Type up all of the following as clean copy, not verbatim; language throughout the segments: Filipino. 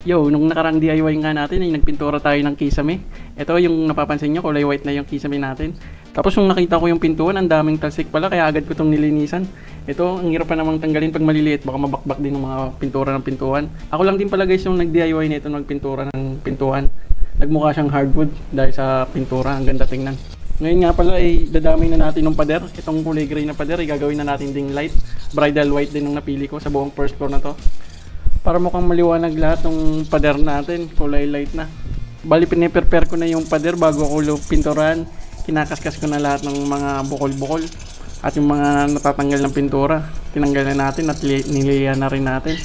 Yo, nung nakarang DIY nga natin ay nagpintura tayo ng kisame. Ito yung napapansin nyo, kulay white na yung kisame natin. Tapos yung nakita ko yung pintuan, ang daming talsik pala, kaya agad ko itong nilinisan. Ito, ang hirap pa namang tanggalin pag maliliit, baka mabakbak din ng mga pintura ng pintuan. Ako lang din pala guys yung nag-DIY nito, nagpintura ng pintuan. Nagmukha siyang hardwood dahil sa pintura, ang ganda tingnan. Ngayon nga pala ay dadamay na natin ng pader. Itong kulay gray na pader ay gagawin na natin ding light. Bridal white din ang napili ko sa buong first floor na to. Para mukhang maliwanag lahat ng pader natin, kulay light na. Bali piniprepare ko na yung pader bago ko pinturan. Kinakaskas ko na lahat ng mga bukol-bukol at yung mga natatanggal ng pintura. Tinanggal na natin at niliyan na rin natin.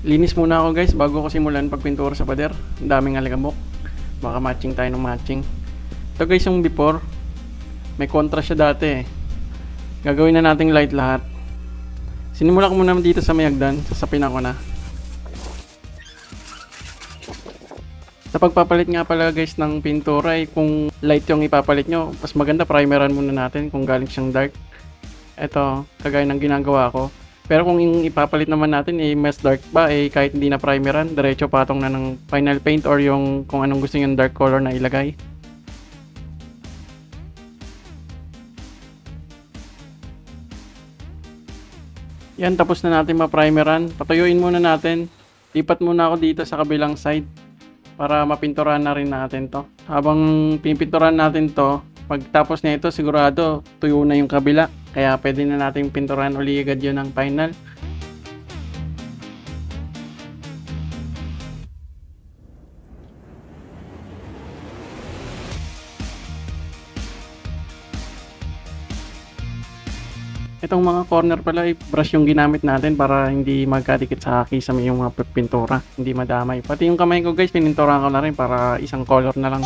Linis muna ako guys bago ko simulan pagpintura sa pader. Ang daming alikabok. Baka matching tayo ng matching. Ito guys yung before. May contrast siya dati eh. Gagawin na nating light lahat. Sinimula ko muna dito sa mayagdan. Sasapin ako na. Sa pagpapalit nga pala guys ng pintura ay kung light yung ipapalit nyo, mas maganda primeran muna natin kung galing siyang dark. Ito, kagaya ng ginagawa ko. Pero kung yung ipapalit naman natin ay mas dark pa, eh kahit hindi na primeran, diretso patong na ng final paint or yung kung anong gusto yung dark color na ilagay. Yan, tapos na natin ma-primeran. Patuyuin muna natin. Lipat muna ako dito sa kabilang side para mapinturahan na rin natin to. Habang pinipinturahan natin to, pagtapos na ito sigurado tuyo na yung kabila. Kaya pwede na natin pinturahan uli agad yun ng final. Itong mga corner pala, brush yung ginamit natin para hindi magkadikit sa kisame yung mga pintura. Hindi madamay. Pati yung kamay ko guys, pininturahan ko na rin para isang color na lang.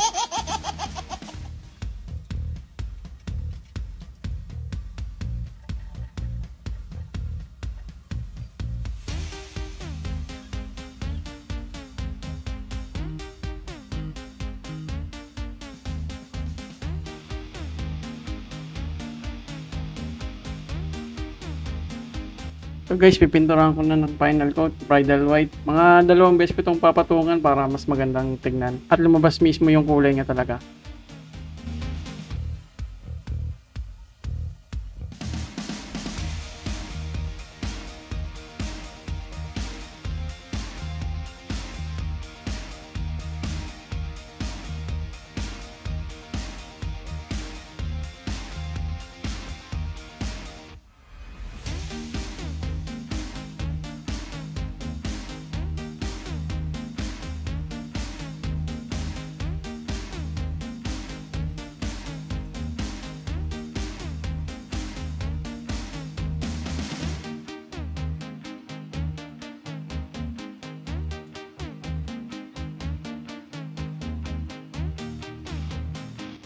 So guys, pipinturahan ko na ng final coat, bridal white. Mga 2 beses ko itong papatungan para mas magandang tignan. At lumabas mismo yung kulay niya talaga.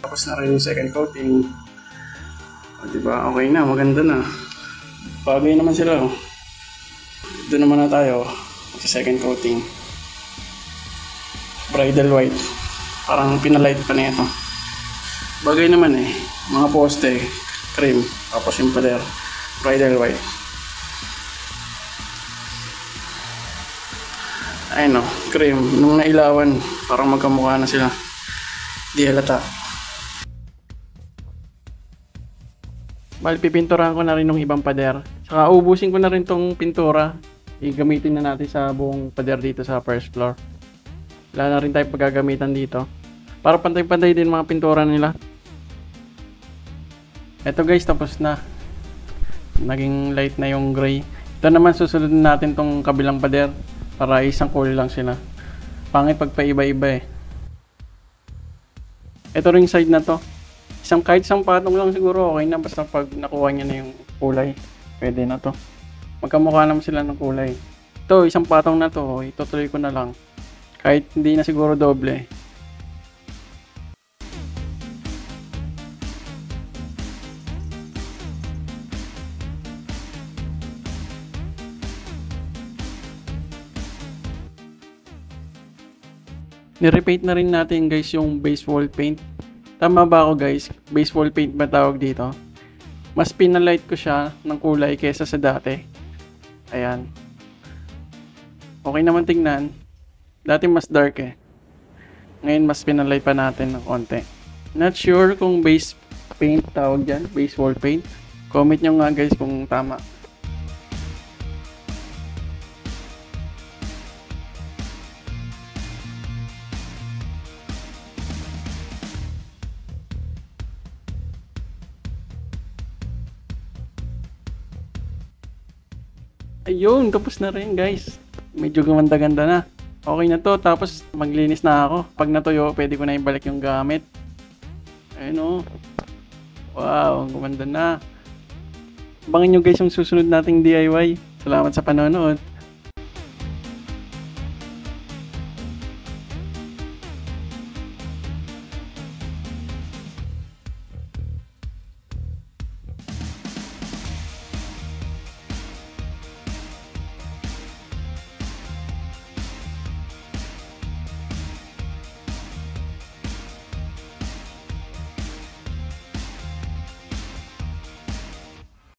Tapos na rin yung second coating. O, diba? Okay na, maganda na. Bagay naman sila. Oh. Doon naman na tayo sa second coating. Bridal white. Parang pinalight pa na ito. Bagay naman eh. Mga poste, cream. Tapos yung pader. Bridal white. Ayun o, cream. Nung nailawan, parang magkamukha na sila. Di halata. Bali, pipinturahan ko na rin ng ibang pader. Saka ubusin ko na rin tong pintura. Igamitin na natin sa buong pader dito sa first floor. Wala na rin tayo paggagamitan dito. Para pantay-pantay din mga pintura nila. Eto guys, tapos na. Naging light na yung gray. Ito naman susunod natin tong kabilang pader. Para isang kulay lang sila. Pangit pag paiba-iba eh. Ito ring side na to. Kahit isang patong lang siguro okay na, basta pag nakuha niya na yung kulay, pwede na to. Magkamukha naman sila ng kulay. Ito, isang patong na to, itutuloy ko na lang. Kahit hindi na siguro doble. Nirepaint na rin natin guys yung base wall paint. Tama ba ako guys? Base wall paint ba tawag dito? Mas pinalight ko siya ng kulay kesa sa dati. Ayan. Okay naman tingnan. Dati mas dark eh. Ngayon mas pinalight pa natin ng konti. Not sure kung base paint tawag dyan. Base wall paint. Comment nyo nga guys kung tama. Ayun, tapos na rin guys. Medyo gumanda-ganda na. Okay na to, tapos maglinis na ako. Pag natuyo, pwede ko na ibalik yung gamit. Ayun o. Wow, gumanda na. Abangan nyo guys yung susunod nating DIY. Salamat sa panonood.